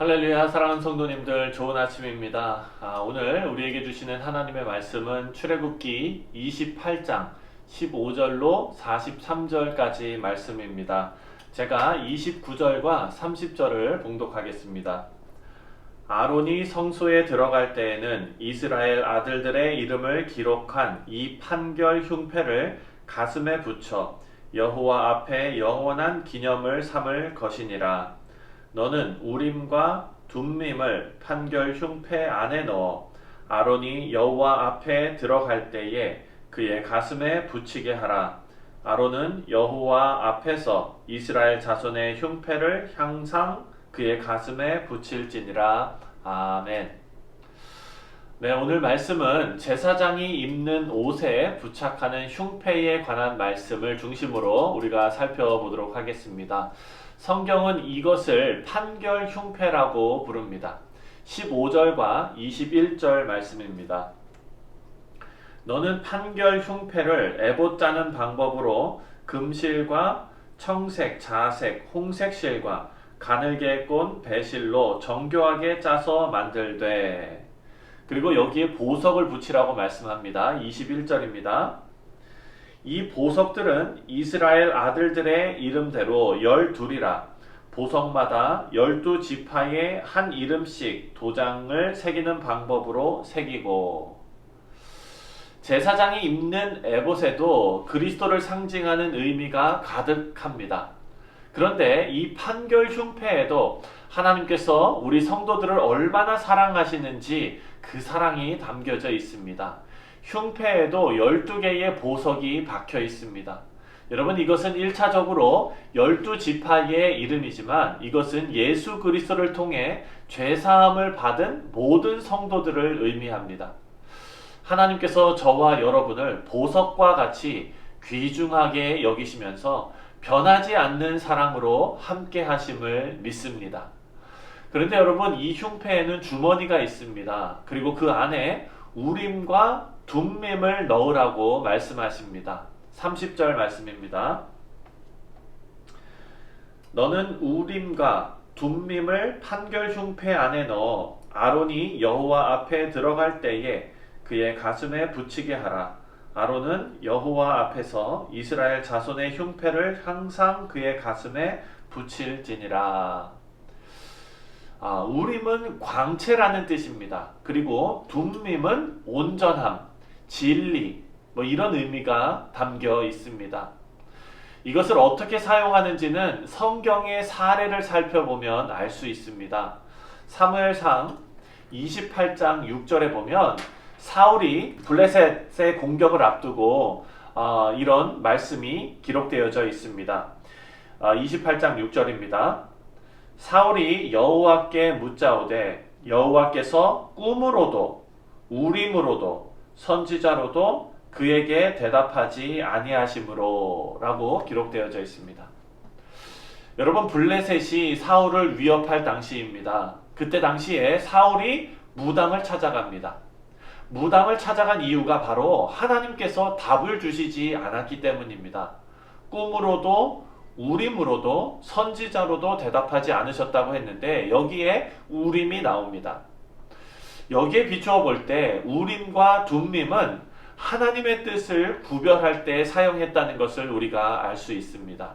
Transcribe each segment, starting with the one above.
할렐루야, 사랑하는 성도님들, 좋은 아침입니다. 오늘 우리에게 주시는 하나님의 말씀은 출애굽기 28장 15절로 43절까지 말씀입니다. 제가 29절과 30절을 봉독하겠습니다. 아론이 성소에 들어갈 때에는 이스라엘 아들들의 이름을 기록한 이 판결 흉패를 가슴에 붙여 여호와 앞에 영원한 기념을 삼을 것이니라. 너는 우림과 둠밈을 판결 흉패 안에 넣어 아론이 여호와 앞에 들어갈 때에 그의 가슴에 붙이게 하라. 아론은 여호와 앞에서 이스라엘 자손의 흉패를 항상 그의 가슴에 붙일지니라. 아멘. 네, 오늘 말씀은 제사장이 입는 옷에 부착하는 흉패에 관한 말씀을 중심으로 우리가 살펴보도록 하겠습니다. 성경은 이것을 판결 흉패라고 부릅니다. 15절과 21절 말씀입니다. 너는 판결 흉패를 에봇 짜는 방법으로 금실과 청색, 자색, 홍색 실과 가늘게 꼰 배실로 정교하게 짜서 만들되. 그리고 여기에 보석을 붙이라고 말씀합니다. 21절입니다. 이 보석들은 이스라엘 아들들의 이름대로 12이라. 보석마다 12지파의 한 이름씩 도장을 새기는 방법으로 새기고. 제사장이 입는 에봇에도 그리스도를 상징하는 의미가 가득합니다. 그런데 이 판결 흉패에도 하나님께서 우리 성도들을 얼마나 사랑하시는지 그 사랑이 담겨져 있습니다. 흉패에도 12개의 보석이 박혀 있습니다. 여러분, 이것은 1차적으로 12지파의 이름이지만 이것은 예수 그리스도를 통해 죄사함을 받은 모든 성도들을 의미합니다. 하나님께서 저와 여러분을 보석과 같이 귀중하게 여기시면서 변하지 않는 사랑으로 함께 하심을 믿습니다. 그런데 여러분, 이 흉패에는 주머니가 있습니다. 그리고 그 안에 우림과 둠밈을 넣으라고 말씀하십니다. 30절 말씀입니다. 너는 우림과 둠밈을 판결 흉패 안에 넣어 아론이 여호와 앞에 들어갈 때에 그의 가슴에 붙이게 하라. 아론은 여호와 앞에서 이스라엘 자손의 흉패를 항상 그의 가슴에 붙일지니라. 우림은 광채라는 뜻입니다. 그리고 둠밈은 온전함, 진리, 이런 의미가 담겨 있습니다. 이것을 어떻게 사용하는지는 성경의 사례를 살펴보면 알 수 있습니다. 사무엘상 28장 6절에 보면 사울이 블레셋의 공격을 앞두고 이런 말씀이 기록되어져 있습니다. 28장 6절입니다. 사울이 여호와께 묻자오되 여호와께서 꿈으로도 우림으로도 선지자로도 그에게 대답하지 아니하심으로 라고 기록되어져 있습니다. 여러분, 블레셋이 사울을 위협할 당시입니다. 그때 당시에 사울이 무당을 찾아갑니다. 무당을 찾아간 이유가 바로 하나님께서 답을 주시지 않았기 때문입니다. 꿈으로도 우림으로도 선지자로도 대답하지 않으셨다고 했는데 여기에 우림이 나옵니다. 여기에 비추어 볼 때 우림과 둠밈은 하나님의 뜻을 구별할 때 사용했다는 것을 우리가 알 수 있습니다.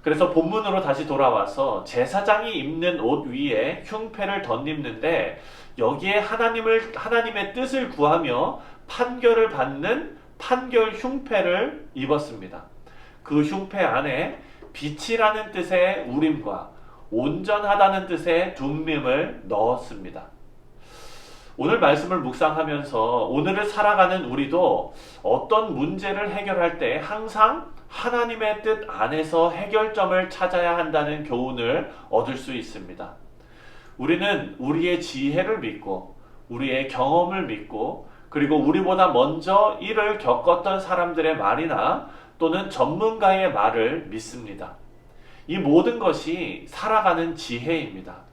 그래서 본문으로 다시 돌아와서 제사장이 입는 옷 위에 흉패를 덧입는데 여기에 하나님의 뜻을 구하며 판결을 받는 판결 흉패를 입었습니다. 그 흉패 안에 빛이라는 뜻의 우림과 온전하다는 뜻의 둠밈을 넣었습니다. 오늘 말씀을 묵상하면서 오늘을 살아가는 우리도 어떤 문제를 해결할 때 항상 하나님의 뜻 안에서 해결점을 찾아야 한다는 교훈을 얻을 수 있습니다. 우리는 우리의 지혜를 믿고 우리의 경험을 믿고 그리고 우리보다 먼저 이를 겪었던 사람들의 말이나 또는 전문가의 말을 믿습니다. 이 모든 것이 살아가는 지혜입니다.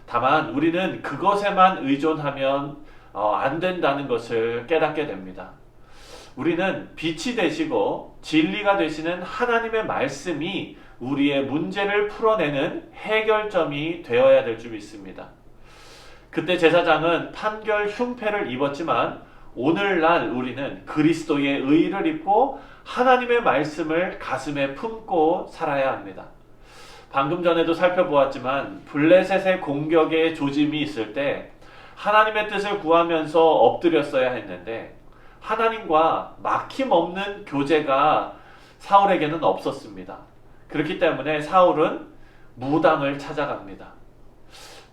다만 우리는 그것에만 의존하면 안 된다는 것을 깨닫게 됩니다. 우리는 빛이 되시고 진리가 되시는 하나님의 말씀이 우리의 문제를 풀어내는 해결점이 되어야 될 줄 믿습니다. 그때 제사장은 판결 흉패를 입었지만 오늘날 우리는 그리스도의 의를 입고 하나님의 말씀을 가슴에 품고 살아야 합니다. 방금 전에도 살펴보았지만 블레셋의 공격에 조짐이 있을 때 하나님의 뜻을 구하면서 엎드렸어야 했는데 하나님과 막힘없는 교제가 사울에게는 없었습니다. 그렇기 때문에 사울은 무당을 찾아갑니다.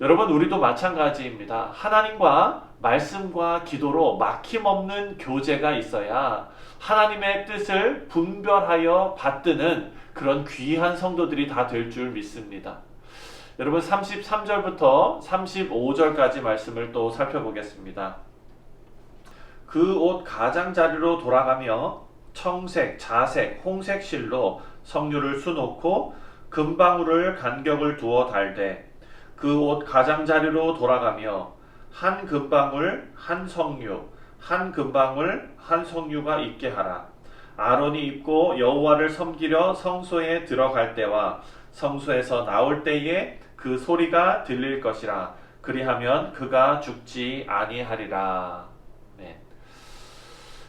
여러분, 우리도 마찬가지입니다. 하나님과 말씀과 기도로 막힘없는 교제가 있어야 하나님의 뜻을 분별하여 받드는 그런 귀한 성도들이 다 될 줄 믿습니다. 여러분, 33절부터 35절까지 말씀을 또 살펴보겠습니다. 그 옷 가장자리로 돌아가며 청색, 자색, 홍색 실로 성류를 수놓고 금방울을 간격을 두어 달되 그 옷 가장자리로 돌아가며 한 금방울 한 성류 한 금방울 한 성류가 있게 하라. 아론이 입고 여호와를 섬기려 성소에 들어갈 때와 성소에서 나올 때에 그 소리가 들릴 것이라. 그리하면 그가 죽지 아니하리라. 네.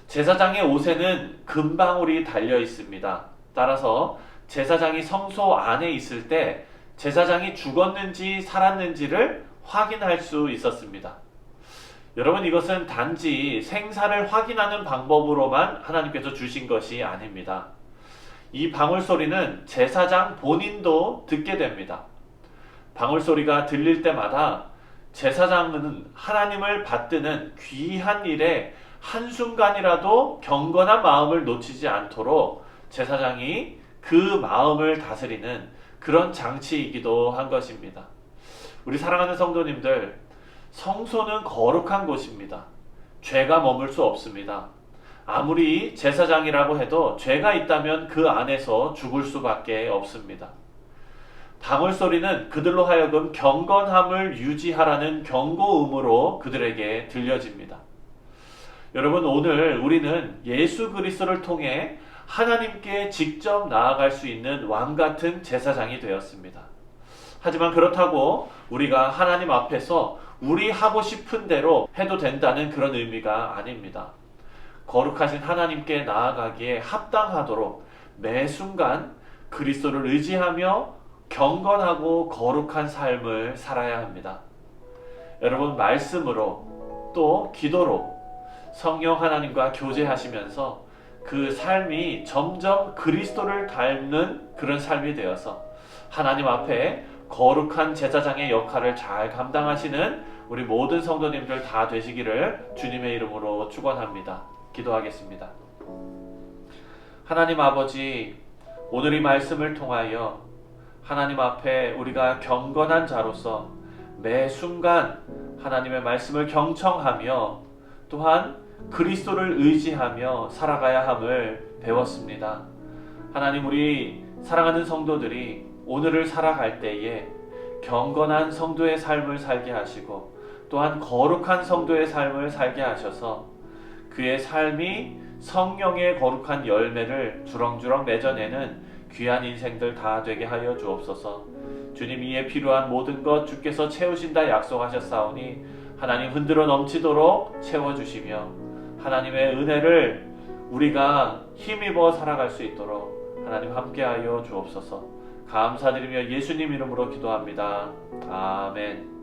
제사장의 옷에는 금방울이 달려 있습니다. 따라서 제사장이 성소 안에 있을 때 제사장이 죽었는지 살았는지를 확인할 수 있었습니다. 여러분, 이것은 단지 생사를 확인하는 방법으로만 하나님께서 주신 것이 아닙니다. 이 방울소리는 제사장 본인도 듣게 됩니다. 방울소리가 들릴 때마다 제사장은 하나님을 받드는 귀한 일에 한순간이라도 경건한 마음을 놓치지 않도록 제사장이 그 마음을 다스리는 그런 장치이기도 한 것입니다. 우리 사랑하는 성도님들, 성소는 거룩한 곳입니다. 죄가 머물 수 없습니다. 아무리 제사장이라고 해도 죄가 있다면 그 안에서 죽을 수밖에 없습니다. 방울소리는 그들로 하여금 경건함을 유지하라는 경고음으로 그들에게 들려집니다. 여러분, 오늘 우리는 예수 그리스도를 통해 하나님께 직접 나아갈 수 있는 왕같은 제사장이 되었습니다. 하지만 그렇다고 우리가 하나님 앞에서 우리 하고 싶은 대로 해도 된다는 그런 의미가 아닙니다. 거룩하신 하나님께 나아가기에 합당하도록 매 순간 그리스도를 의지하며 경건하고 거룩한 삶을 살아야 합니다. 여러분, 말씀으로 또 기도로 성령 하나님과 교제하시면서 그 삶이 점점 그리스도를 닮는 그런 삶이 되어서 하나님 앞에 거룩한 제사장의 역할을 잘 감당하시는 우리 모든 성도님들 다 되시기를 주님의 이름으로 축원합니다. 기도하겠습니다. 하나님 아버지, 오늘 이 말씀을 통하여 하나님 앞에 우리가 경건한 자로서 매 순간 하나님의 말씀을 경청하며 또한 그리스도를 의지하며 살아가야 함을 배웠습니다. 하나님, 우리 사랑하는 성도들이 오늘을 살아갈 때에 경건한 성도의 삶을 살게 하시고 또한 거룩한 성도의 삶을 살게 하셔서 그의 삶이 성령의 거룩한 열매를 주렁주렁 맺어내는 귀한 인생들 다 되게 하여 주옵소서. 주님, 이에 필요한 모든 것 주께서 채우신다 약속하셨사오니 하나님 흔들어 넘치도록 채워주시며 하나님의 은혜를 우리가 힘입어 살아갈 수 있도록 하나님 함께하여 주옵소서. 감사드리며 예수님 이름으로 기도합니다. 아멘.